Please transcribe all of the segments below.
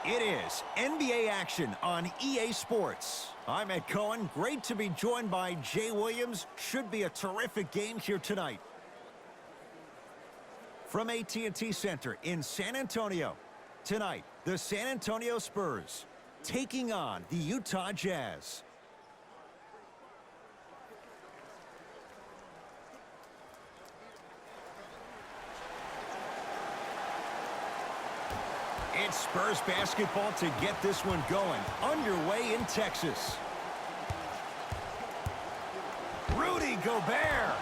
It is NBA action on EA Sports. I'm Ed Cohen. Great to be joined by Jay Williams. Should be a terrific game here tonight. From AT&T Center in San Antonio. Tonight, the San Antonio Spurs taking on the Utah Jazz. It's Spurs basketball to get this one going. Underway in Texas. Rudy Gobert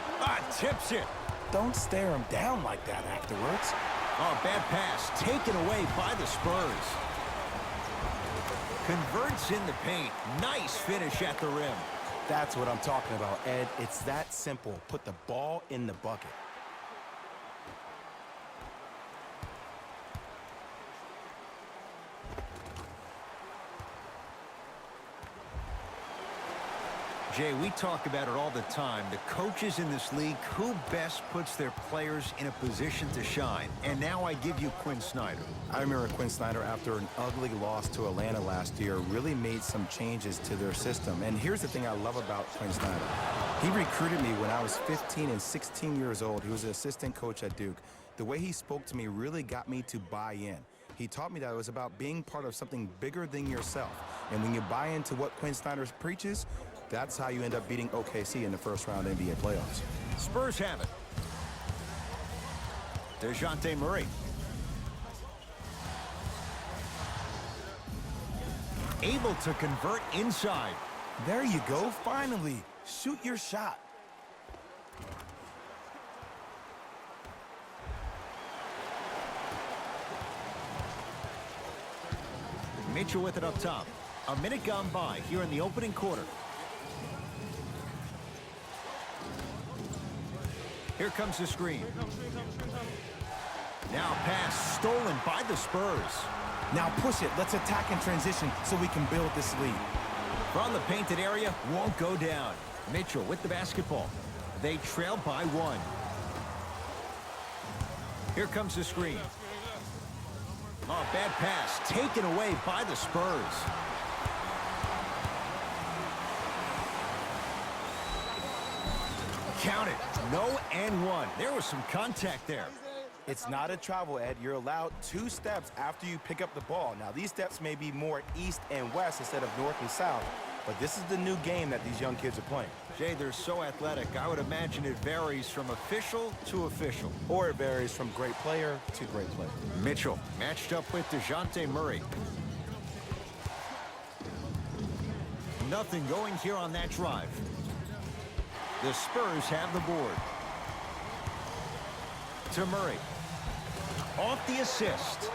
tips it. Don't stare him down like that afterwards. Oh, bad pass taken away by the Spurs. Converts in the paint. Nice finish at the rim. That's what I'm talking about, Ed. It's that simple. Put the ball in the bucket. Jay, we talk about it all the time. The coaches in this league, who best puts their players in a position to shine? And now I give you Quinn Snyder. I remember Quinn Snyder, after an ugly loss to Atlanta last year, really made some changes to their system. And here's the thing I love about Quinn Snyder. He recruited me when I was 15 and 16 years old. He was an assistant coach at Duke. The way he spoke to me really got me to buy in. He taught me that it was about being part of something bigger than yourself. And when you buy into what Quinn Snyder preaches, that's how you end up beating OKC in the first round NBA playoffs. Spurs have it. DeJounte Murray. Able to convert inside. There you go, finally. Shoot your shot. Mitchell with it up top. A minute gone by here in the opening quarter. Here comes the screen. Now pass stolen by the Spurs. Now push it. Let's attack in transition so we can build this lead. From the painted area, won't go down. Mitchell with the basketball. They trail by one. Here comes the screen. Oh, bad pass taken away by the Spurs. Count it. No and one. There was some contact there. It's not a travel, Ed. You're allowed 2 steps after you pick up the ball. Now, these steps may be more east and west instead of north and south, but this is the new game that these young kids are playing. Jay, they're so athletic. I would imagine it varies from official to official. Or it varies from great player to great player. Mitchell matched up with DeJounte Murray. Nothing going here on that drive. The Spurs have the board. To Murray. Off the assist.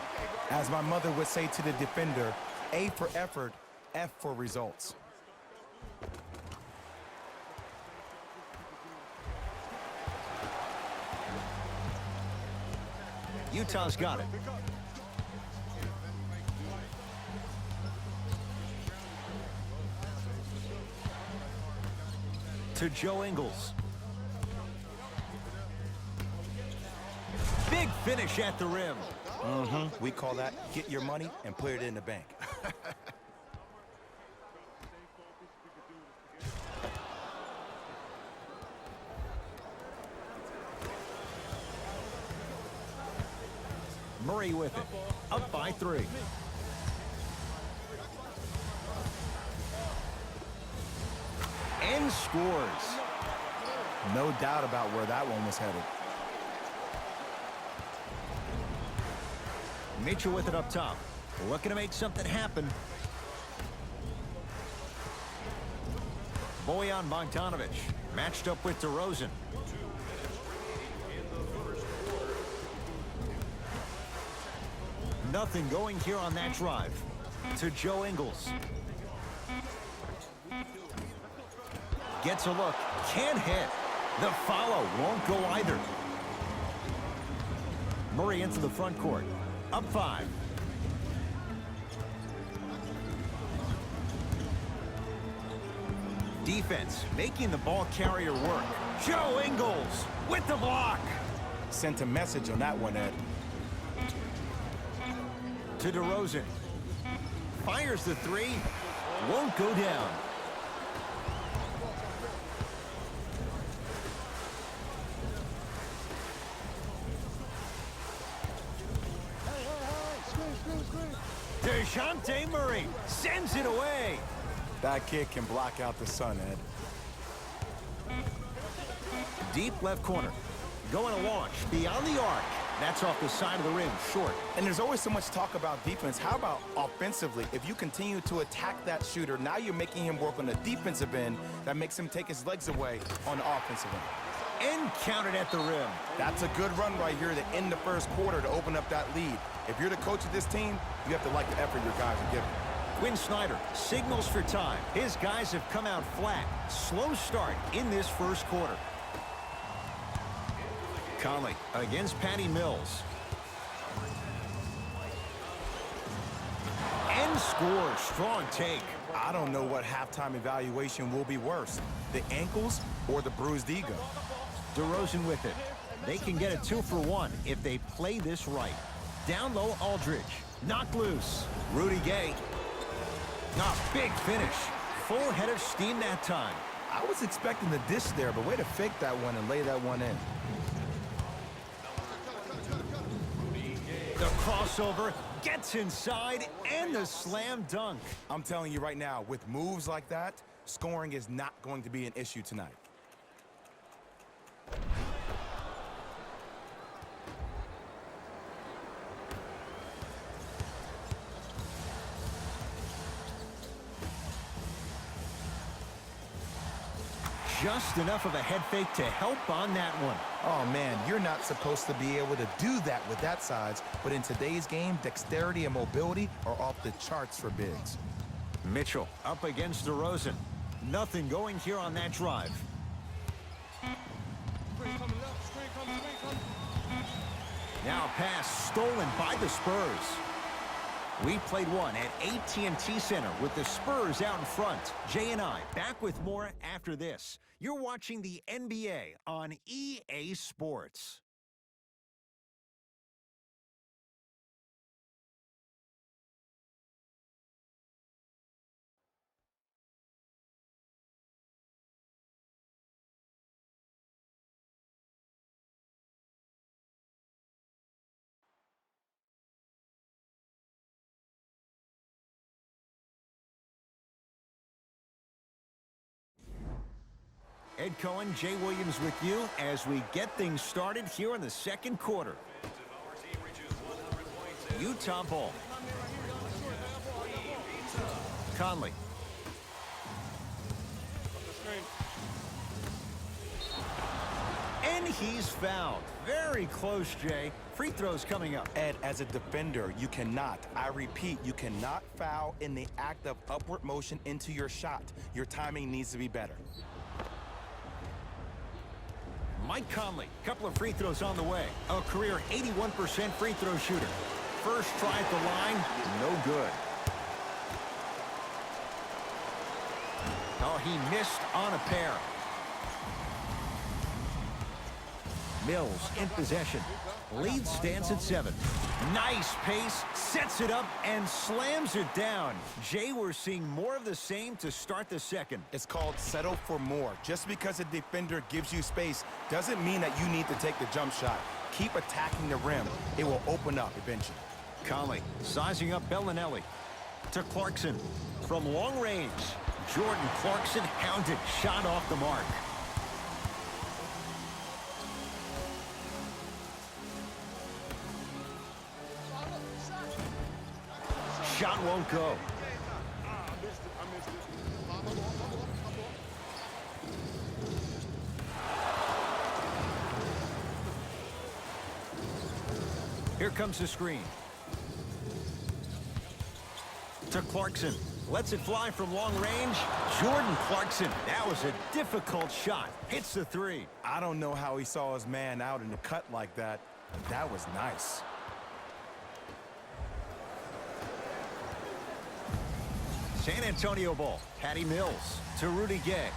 As my mother would say to the defender, A for effort, F for results. Utah's got it. To Joe Ingles. Big finish at the rim. We call that get your money and put it in the bank. Murray with it. Up by 3. And scores. No doubt about where that one was headed. Mitchell with it up top. Looking to make something happen. Bojan Bogdanovic matched up with DeRozan. Nothing going here on that drive. To Joe Ingles. Gets a look. Can't hit. The follow won't go either. Murray into the front court. Up 5. Defense making the ball carrier work. Joe Ingles with the block. Sent a message on that one, Ed. To DeRozan. Fires the three. Won't go down. DeJounte Murray sends it away. That kid can block out the sun, Ed. Deep left corner. Going to launch beyond the arc. That's off the side of the rim, short. And there's always so much talk about defense. How about offensively? If you continue to attack that shooter, now you're making him work on the defensive end. That makes him take his legs away on the offensive end. And counted at the rim. That's a good run right here to end the first quarter to open up that lead. If you're the coach of this team, you have to like the effort your guys are giving. Quinn Snyder signals for time. His guys have come out flat. Slow start in this first quarter. Conley against Patty Mills. And scores. Strong take. I don't know what halftime evaluation will be worse, the ankles or the bruised ego. DeRozan with it. They can get a 2-for-1 if they play this right. Down low, Aldridge. Knocked loose. Rudy Gay. A big finish. Full head of steam that time. I was expecting the dish there, but way to fake that one and lay that one in. The crossover gets inside and the slam dunk. I'm telling you right now, with moves like that, scoring is not going to be an issue tonight. Just enough of a head fake to help on that one. Oh, man, you're not supposed to be able to do that with that size, but in today's game, dexterity and mobility are off the charts for bigs. Mitchell up against DeRozan. Nothing going here on that drive. Now a pass stolen by the Spurs. We played one at AT&T Center with the Spurs out in front. Jay and I back with more after this. You're watching the NBA on EA Sports. Ed Cohen, Jay Williams with you as we get things started here in the second quarter. Utah ball. Conley. And he's fouled. Very close, Jay. Free throws coming up. Ed, as a defender, you cannot, I repeat, you cannot foul in the act of upward motion into your shot. Your timing needs to be better. Mike Conley, couple of free throws on the way. A career 81% free throw shooter. First try at the line, no good. Oh, he missed on a pair. Mills in possession. Lead stands at 7. Nice pace, sets it up, and slams it down. Jay, we're seeing more of the same to start the second. It's called settle for more. Just because a defender gives you space doesn't mean that you need to take the jump shot. Keep attacking the rim. It will open up eventually. Conley sizing up Bellinelli to Clarkson from long range. Jordan Clarkson hounded, shot off the mark. Shot won't go. Here comes the screen. To Clarkson. Lets it fly from long range. Jordan Clarkson. That was a difficult shot. Hits the three. I don't know how he saw his man out in the cut like that, but that was nice. San Antonio ball. Patty Mills to Rudy Gay.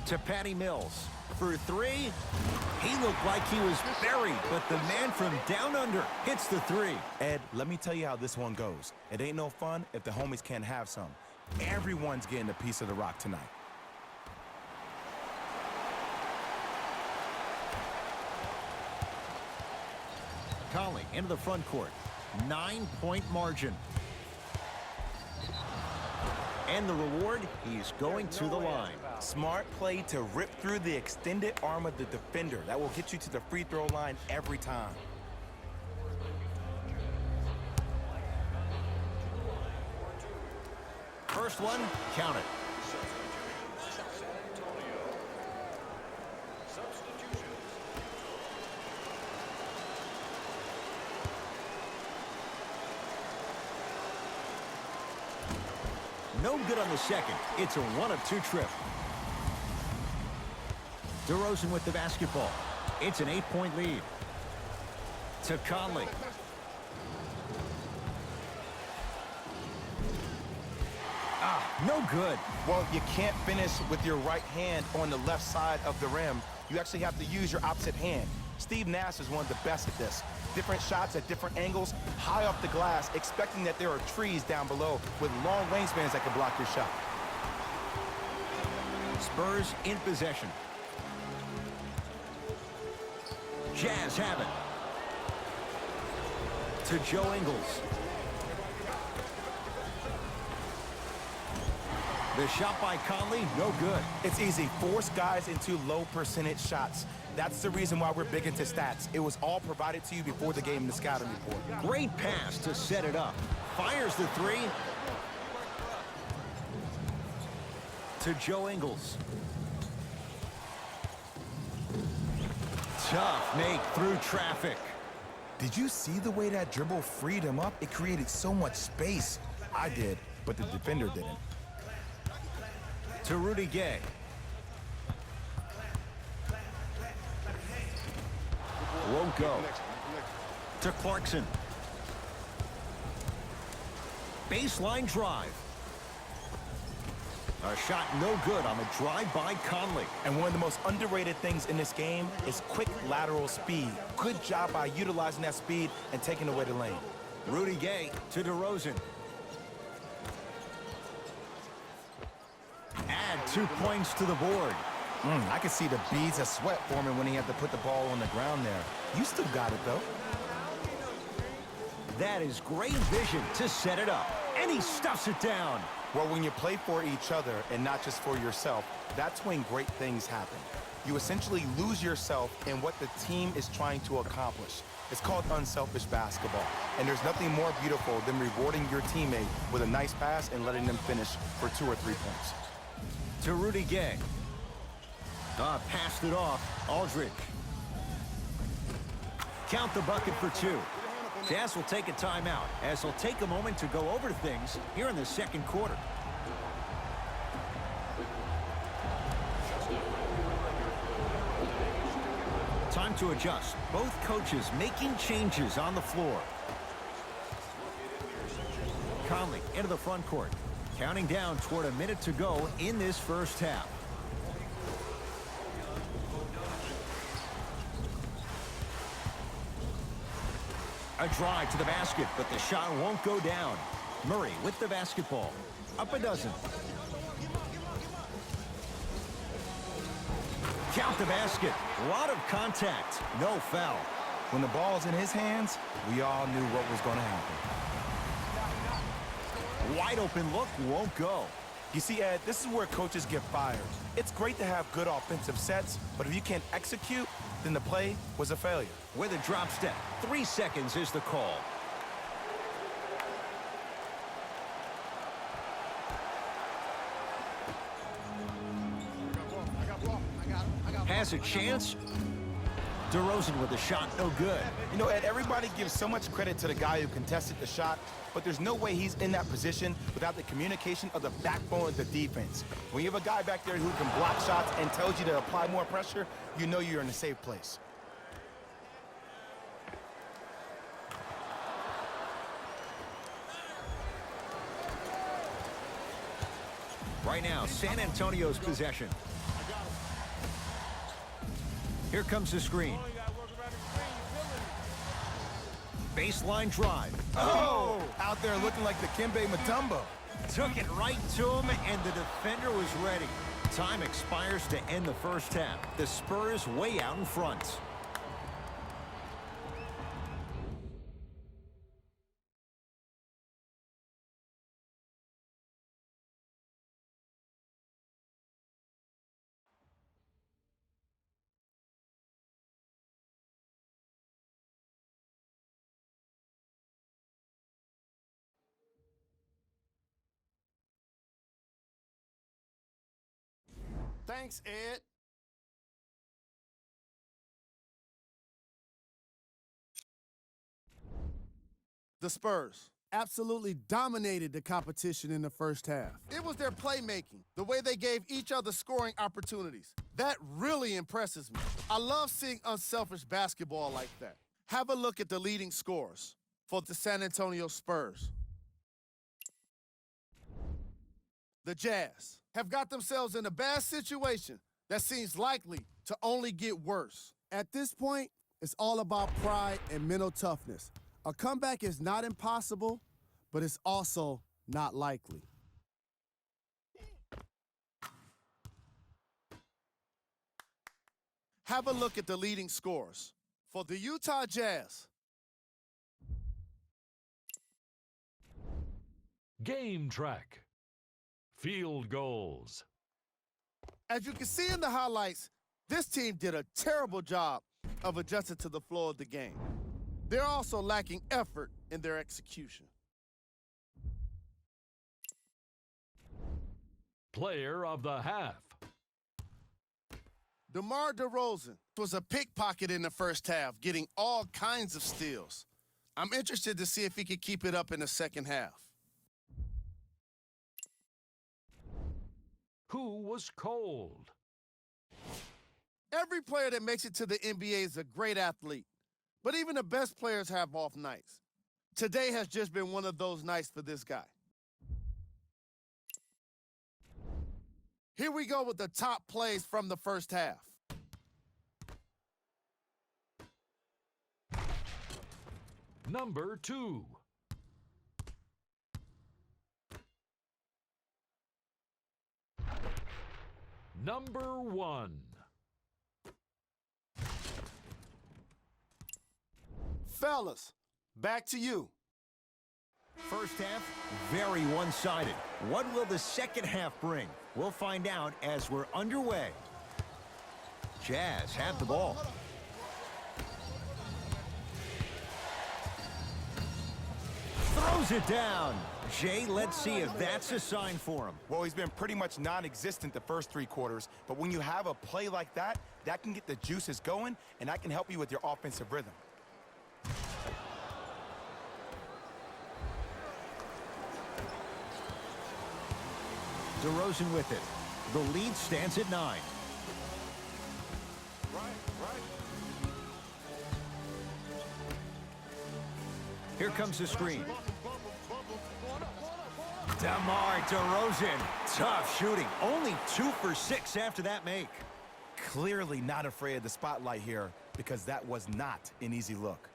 To Patty Mills. For three. He looked like he was buried, but the man from down under hits the three. Ed, let me tell you how this one goes. It ain't no fun if the homies can't have some. Everyone's getting a piece of the rock tonight. Conley into the front court. 9-point margin. And the reward, he's going to the line. Smart play to rip through the extended arm of the defender. That will get you to the free throw line every time. First one, count it. No good on the second. It's a 1-of-2 trip. DeRozan with the basketball. It's an 8-point lead. To Conley. No good. Well, you can't finish with your right hand on the left side of the rim. You actually have to use your opposite hand. Steve Nash is one of the best at this. Different shots at different angles, high off the glass, expecting that there are trees down below with long wingspans that can block your shot. Spurs in possession. Jazz have it. To Joe Ingles. The shot by Conley, no good. It's easy. Force guys into low percentage shots. That's the reason why we're big into stats. It was all provided to you before the game in the scouting report. Great pass to set it up. Fires the three. To Joe Ingles. Tough make through traffic. Did you see the way that dribble freed him up? It created so much space. I did, but the defender didn't. To Rudy Gay. Won't go. To Clarkson. Baseline drive. A shot no good on the drive by Conley. And one of the most underrated things in this game is quick lateral speed. Good job by utilizing that speed and taking away the lane. Rudy Gay to DeRozan. Add 2 points to the board. I could see the beads of sweat forming when he had to put the ball on the ground there. You still got it, though. That is great vision to set it up. And he stuffs it down. Well, when you play for each other and not just for yourself, that's when great things happen. You essentially lose yourself in what the team is trying to accomplish. It's called unselfish basketball. And there's nothing more beautiful than rewarding your teammate with a nice pass and letting them finish for 2 or 3 points. To Rudy Gay. Passed it off. Aldridge. Count the bucket for 2. Jazz will take a timeout as they'll take a moment to go over things here in the second quarter. Time to adjust. Both coaches making changes on the floor. Conley into the front court. Counting down toward a minute to go in this first half. A drive to the basket, but the shot won't go down. Murray with the basketball. Up a dozen. Count the basket. A lot of contact. No foul. When the ball's in his hands, we all knew what was going to happen. Wide open look won't go. You see, Ed, this is where coaches get fired. It's great to have good offensive sets, but if you can't execute, then the play was a failure. With a drop step, 3 seconds is the call. Has a chance. DeRozan with a shot, no good. You know, Ed, everybody gives so much credit to the guy who contested the shot, but there's no way he's in that position without the communication of the backbone of the defense. When you have a guy back there who can block shots and tells you to apply more pressure, you know you're in a safe place. Right now, San Antonio's possession. Here comes the screen. Baseline drive. Oh! Out there looking like the Kimbe Mutombo. Took it right to him, and the defender was ready. Time expires to end the first half. The Spurs way out in front. Thanks, Ed. The Spurs absolutely dominated the competition in the first half. It was their playmaking, the way they gave each other scoring opportunities. That really impresses me. I love seeing unselfish basketball like that. Have a look at the leading scorers for the San Antonio Spurs. The Jazz have got themselves in a bad situation that seems likely to only get worse. At this point, it's all about pride and mental toughness. A comeback is not impossible, but it's also not likely. Have a look at the leading scorers for the Utah Jazz. Game track. Field goals. As you can see in the highlights, this team did a terrible job of adjusting to the flow of the game. They're also lacking effort in their execution. Player of the half. DeMar DeRozan was a pickpocket in the first half, getting all kinds of steals. I'm interested to see if he can keep it up in the second half. Who was cold? Every player that makes it to the NBA is a great athlete, but even the best players have off nights. Today has just been one of those nights for this guy. Here we go with the top plays from the first half. Number 2. Number 1. Fellas, back to you. First half, very one-sided. What will the second half bring? We'll find out as we're underway. Jazz have the ball. Throws it down. Jay, let's see if that's a sign for him. Well, he's been pretty much non-existent the first 3 quarters, but when you have a play like that, that can get the juices going, and that can help you with your offensive rhythm. DeRozan with it. The lead stands at 9. Here comes the screen. DeMar DeRozan. Tough shooting. Only 2 for 6 after that make. Clearly not afraid of the spotlight here, because that was not an easy look.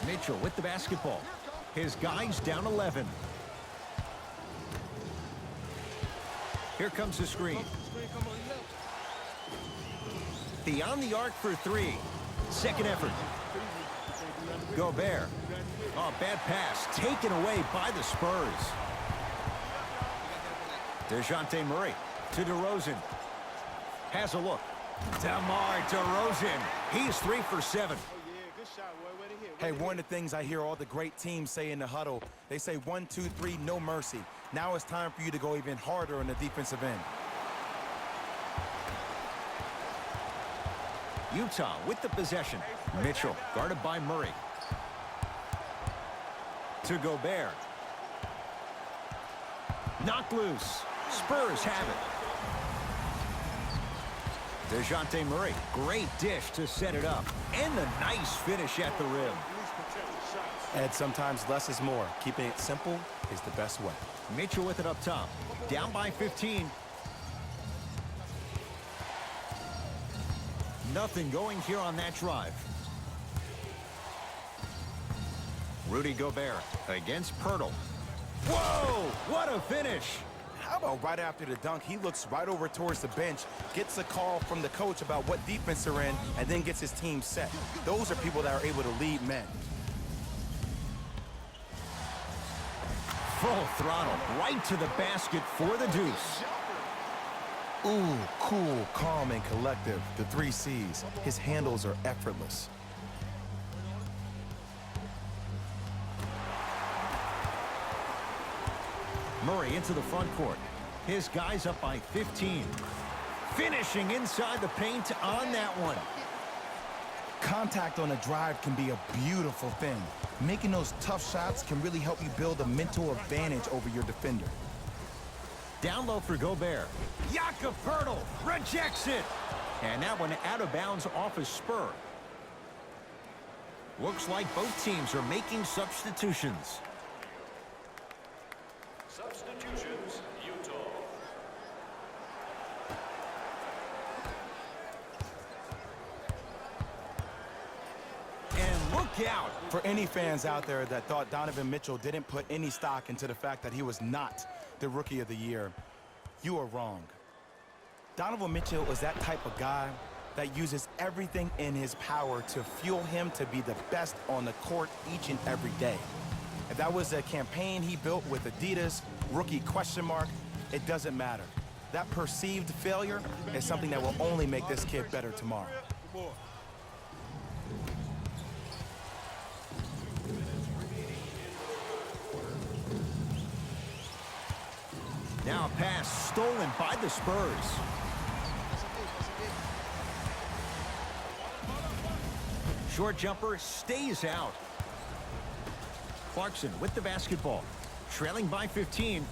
Mitchell with the basketball. His guy's down 11. Here comes the screen. On the arc for 3. Second effort. Gobert. Oh, bad pass. Taken away by the Spurs. DeJounte Murray to DeRozan. Has a look. DeMar DeRozan. He's 3 for 7. Hey, one of the things I hear all the great teams say in the huddle, they say 1, 2, 3, no mercy. Now it's time for you to go even harder on the defensive end. Utah with the possession. Mitchell guarded by Murray. To Gobert. Knocked loose. Spurs have it. DeJounte Murray. Great dish to set it up. And the nice finish at the rim. And sometimes less is more. Keeping it simple is the best way. Mitchell with it up top. Down by 15. Nothing going here on that drive. Rudy Gobert against Pirtle. Whoa! What a finish! How about right after the dunk, he looks right over towards the bench, gets a call from the coach about what defense they're in, and then gets his team set. Those are people that are able to lead men. Full throttle, right to the basket for the deuce. Ooh, cool, calm, and collective. The 3 C's. His handles are effortless. Murray into the front court. His guys up by 15. Finishing inside the paint on that one. Contact on a drive can be a beautiful thing. Making those tough shots can really help you build a mental advantage over your defender. Down low for Gobert. Jakob Pirtle rejects it. And that one out of bounds off a spur. Looks like both teams are making substitutions. Substitutions, Utah. And look out. For any fans out there that thought Donovan Mitchell didn't put any stock into the fact that he was not the Rookie of the Year, you are wrong. Donovan Mitchell is that type of guy that uses everything in his power to fuel him to be the best on the court each and every day. If that was a campaign he built with Adidas, rookie question mark, it doesn't matter. That perceived failure is something that will only make this kid better tomorrow. Now a pass stolen by the Spurs. Short jumper stays out. Clarkson with the basketball. Trailing by 15.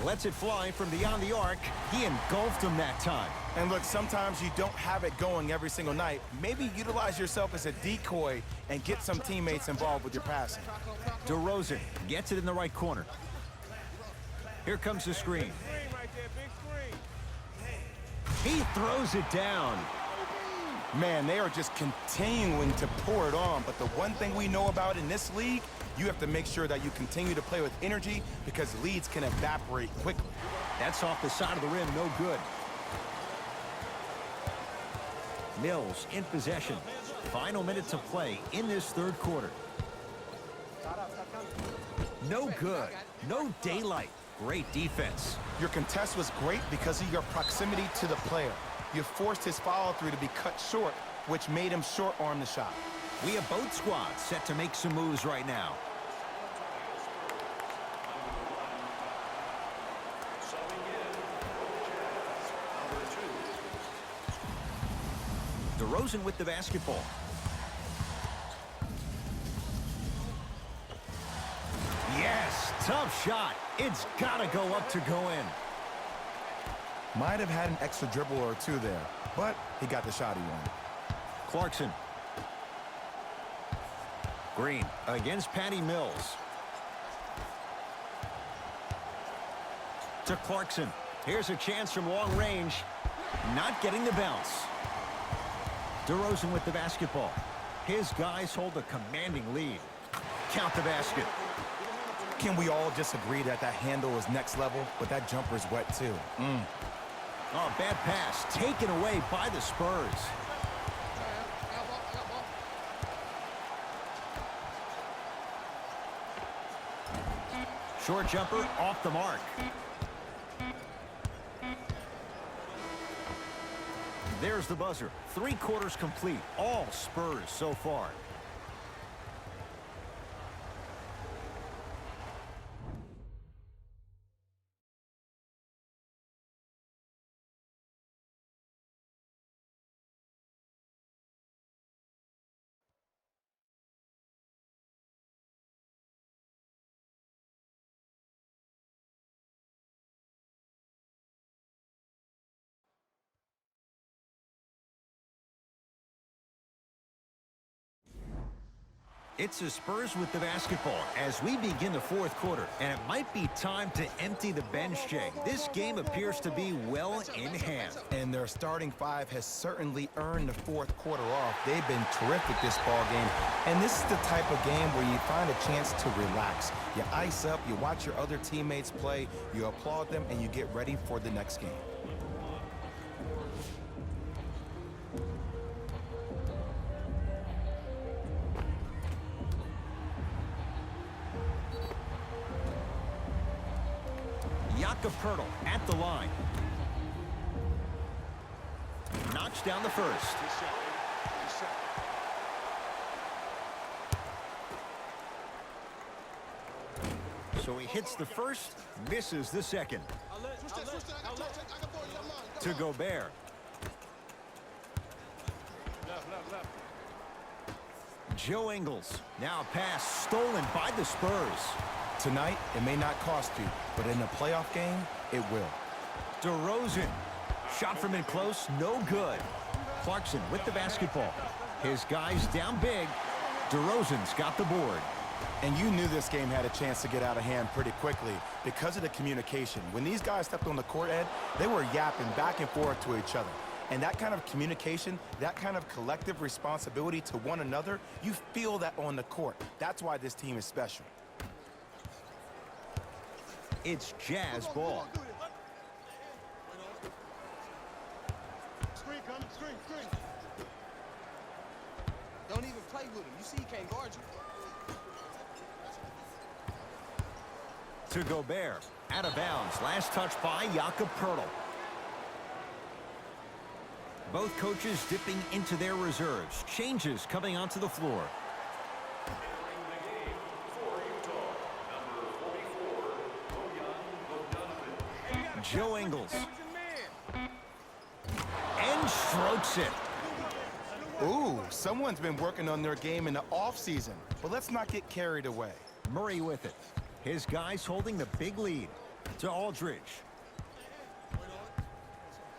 Lets it fly from beyond the arc. He engulfed him that time. And look, sometimes you don't have it going every single night. Maybe utilize yourself as a decoy and get some teammates involved with your passing. DeRozan gets it in the right corner. Here comes the screen. He throws it down. Man, they are just continuing to pour it on. But the one thing we know about in this league, you have to make sure that you continue to play with energy because leads can evaporate quickly. That's off the side of the rim, no good. Mills in possession. Final minute to play in this third quarter. No good. No daylight. Great defense. Your contest was great because of your proximity to the player. You forced his follow-through to be cut short, which made him short-arm the shot. We have both squads set to make some moves right now. DeRozan with the basketball. Yes, tough shot. It's got to go up to go in. Might have had an extra dribble or two there, but he got the shot he wanted. Clarkson. Green against Patty Mills. To Clarkson. Here's a chance from long range. Not getting the bounce. DeRozan with the basketball. His guys hold a commanding lead. Count the basket. Can we all just agree that that handle is next level, but that jumper's wet too? Oh, bad pass taken away by the Spurs. Short jumper off the mark. There's the buzzer. 3 quarters complete. All Spurs so far. It's the Spurs with the basketball as we begin the fourth quarter, and it might be time to empty the bench, Jay. This game appears to be well in hand. And their starting five has certainly earned the fourth quarter off. They've been terrific this ball game. And this is the type of game where you find a chance to relax. You ice up, you watch your other teammates play, you applaud them, and you get ready for the next game. Pirtle at the line. Knocks down the first. So he hits the first, misses the second. To Gobert. Joe Ingles. Now a pass stolen by the Spurs. Tonight, it may not cost you, but in a playoff game, it will. DeRozan. Shot from in close, no good. Clarkson with the basketball. His guys down big. DeRozan's got the board. And you knew this game had a chance to get out of hand pretty quickly because of the communication. When these guys stepped on the court, Ed, they were yapping back and forth to each other. And that kind of communication, that kind of collective responsibility to one another, you feel that on the court. That's why this team is special. It's Jazz ball. Screen coming, screen. Don't even play with him. You see he can't guard you. To Gobert. Out of bounds. Last touch by Pirtle. Both coaches dipping into their reserves. Changes coming onto the floor. Joe Ingles. And strokes it. Ooh, someone's been working on their game in the offseason. But let's not get carried away. Murray with it. His guys holding the big lead. To Aldridge.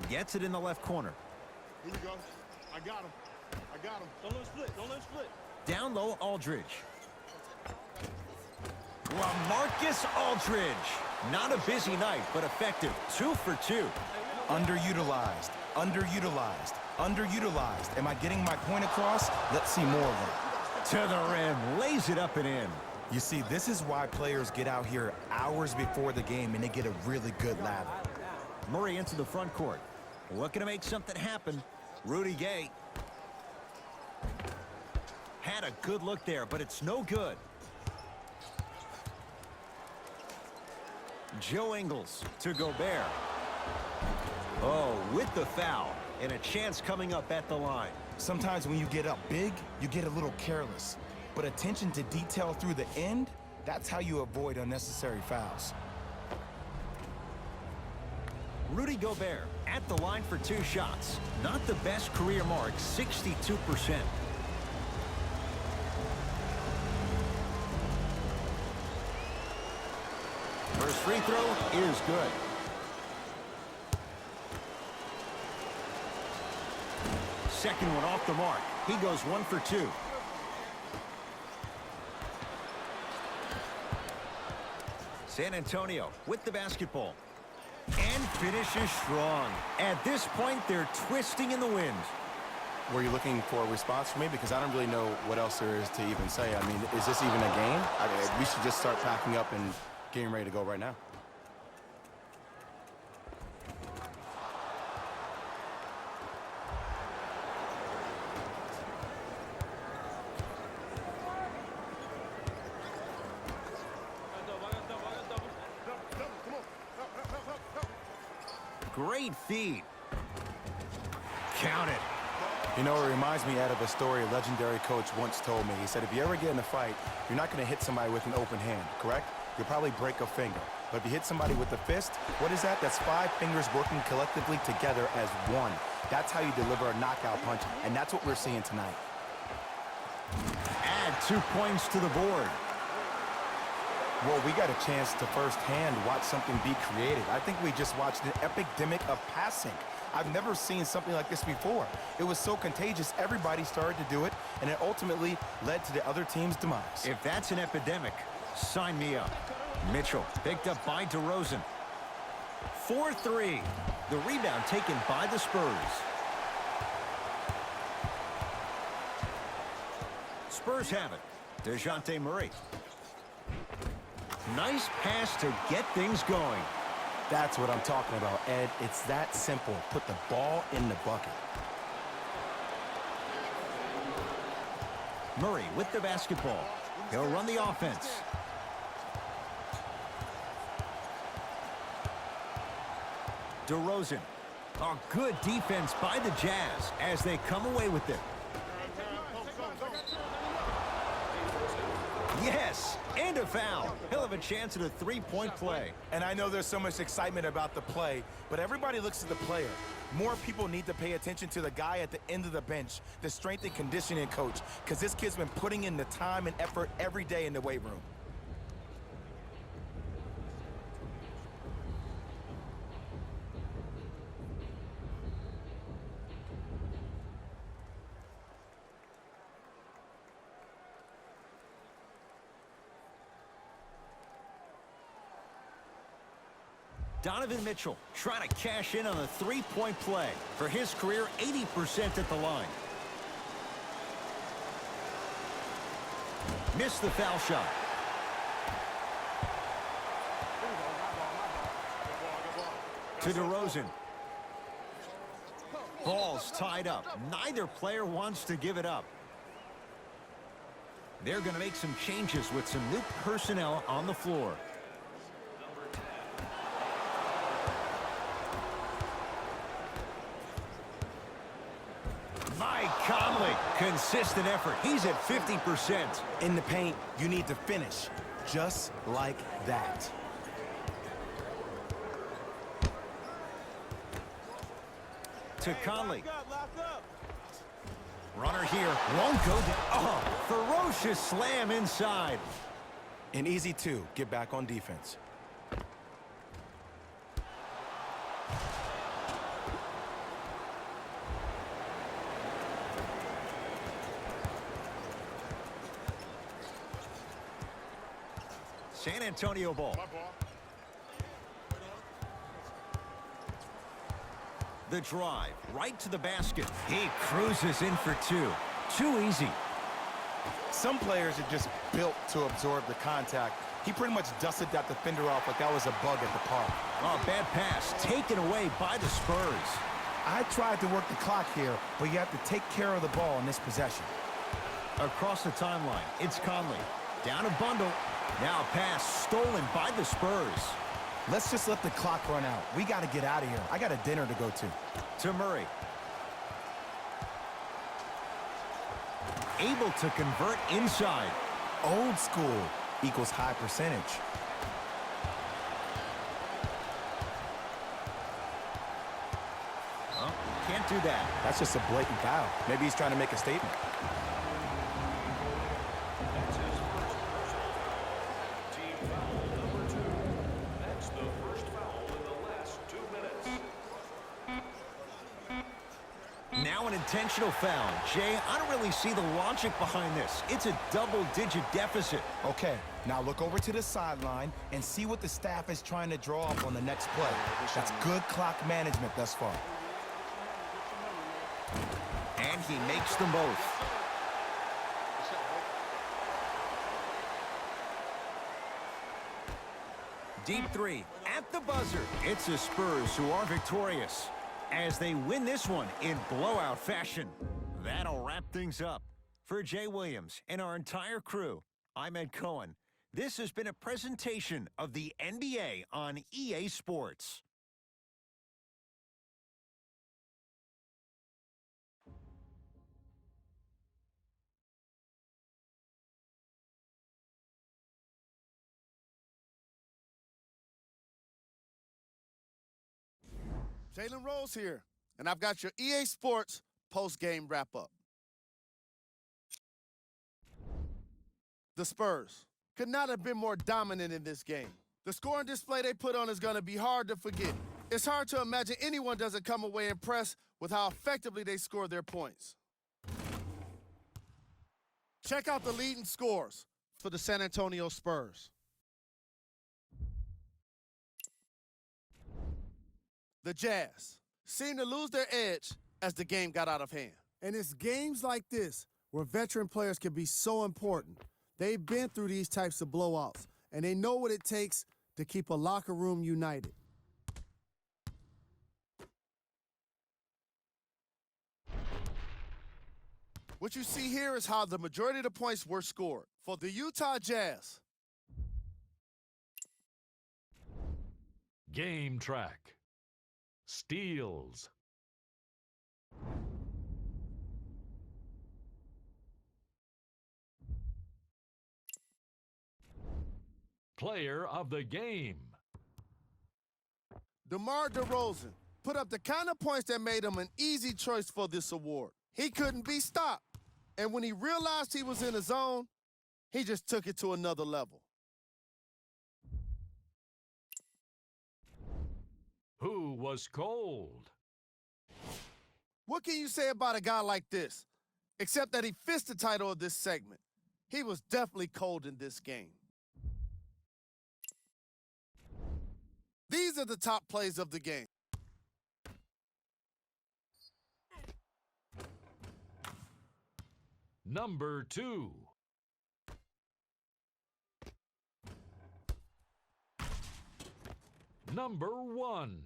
Gets it in the left corner. Here we go. I got him. Don't let him split. Down low, Aldridge. LaMarcus Aldridge. Not a busy night, but effective. 2 for 2. Underutilized. Am I getting my point across? Let's see more of that. To the rim. Lays it up and in. You see, this is why players get out here hours before the game and they get a really good lather. Murray into the front court. Looking to make something happen. Rudy Gay. Had a good look there, but it's no good. Joe Ingles to Gobert. Oh, with the foul. And a chance coming up at the line. Sometimes when you get up big, you get a little careless. But attention to detail through the end, that's how you avoid unnecessary fouls. Rudy Gobert at the line for 2 shots. Not the best career mark, 62%. First free throw is good. Second one off the mark. He goes 1 for 2. San Antonio with the basketball. And finishes strong. At this point, they're twisting in the wind. Were you looking for a response from me? Because I don't really know what else there is to even say. I mean, is this even a game? We should just start packing up and getting ready to go right now. Great feed. Count it. You know, it reminds me out of a story a legendary coach once told me. He said, if you ever get in a fight, you're not going to hit somebody with an open hand, correct? You'll probably break a finger. But if you hit somebody with the fist, what is that? That's 5 fingers working collectively together as one. That's how you deliver a knockout punch, and that's what we're seeing tonight. Add 2 points to the board. Well, we got a chance to firsthand watch something be created. I think we just watched an epidemic of passing. I've never seen something like this before. It was so contagious, everybody started to do it, and it ultimately led to the other team's demise. If that's an epidemic, sign me up. Mitchell picked up by DeRozan. 4-3. The rebound taken by the Spurs. Spurs have it. DeJounte Murray. Nice pass to get things going. That's what I'm talking about, Ed. It's that simple. Put the ball in the bucket. Murray with the basketball. He'll run the offense. DeRozan. A good defense by the Jazz as they come away with it. Yes, and a foul. He'll have a chance at a three-point play. And I know there's so much excitement about the play, but everybody looks at the player. More people need to pay attention to the guy at the end of the bench, the strength and conditioning coach, because this kid's been putting in the time and effort every day in the weight room. Donovan Mitchell trying to cash in on a three-point play. For his career, 80% at the line. Missed the foul shot. To DeRozan. Ball's tied up. Neither player wants to give it up. They're going to make some changes with some new personnel on the floor. Mike Conley, consistent effort. He's at 50%. In the paint, you need to finish just like that. To Conley. Runner here. Won't go down. Oh, ferocious slam inside. An easy two. Get back on defense. San Antonio ball. The drive right to the basket. He cruises in for two. Too easy. Some players are just built to absorb the contact. He pretty much dusted that defender off like that was a bug at the park. Oh, bad pass taken away by the Spurs. I tried to work the clock here, but you have to take care of the ball in this possession. Across the timeline, it's Conley. Down a bundle. Now a pass stolen by the Spurs. Let's just let the clock run out. We got to get out of here. I got a dinner to go to. To Murray. Able to convert inside. Old school equals high percentage. Oh, can't do that. That's just a blatant foul. Maybe he's trying to make a statement. That's his first personal foul. Team foul number 2. That's the first foul in the last 2 minutes. Now an intentional foul. Jay, I don't really see the logic behind this. It's a double-digit deficit. Okay, now look over to the sideline and see what the staff is trying to draw up on the next play. That's good clock management thus far. And he makes them both. Deep three at the buzzer. It's the Spurs who are victorious as they win this one in blowout fashion. That'll wrap things up. For Jay Williams and our entire crew, I'm Ed Cohen. This has been a presentation of the NBA on EA Sports. Jalen Rose here, and I've got your EA Sports post-game wrap-up. The Spurs could not have been more dominant in this game. The scoring display they put on is going to be hard to forget. It's hard to imagine anyone doesn't come away impressed with how effectively they score their points. Check out the leading scores for the San Antonio Spurs. The Jazz seemed to lose their edge as the game got out of hand. And it's games like this where veteran players can be so important. They've been through these types of blowouts, and they know what it takes to keep a locker room united. What you see here is how the majority of the points were scored. For the Utah Jazz, Game track. Steals. Player of the game. DeMar DeRozan put up the kind of points that made him an easy choice for this award. He couldn't be stopped. And when he realized he was in a zone, he just took it to another level. Who was cold? What can you say about a guy like this? Except that he fits the title of this segment. He was definitely cold in this game. These are the top plays of the game. Number 2. Number 1.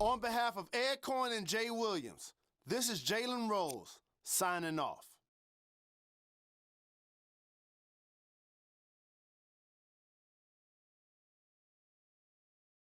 On behalf of Ed Cohen and Jay Williams, this is Jalen Rose signing off.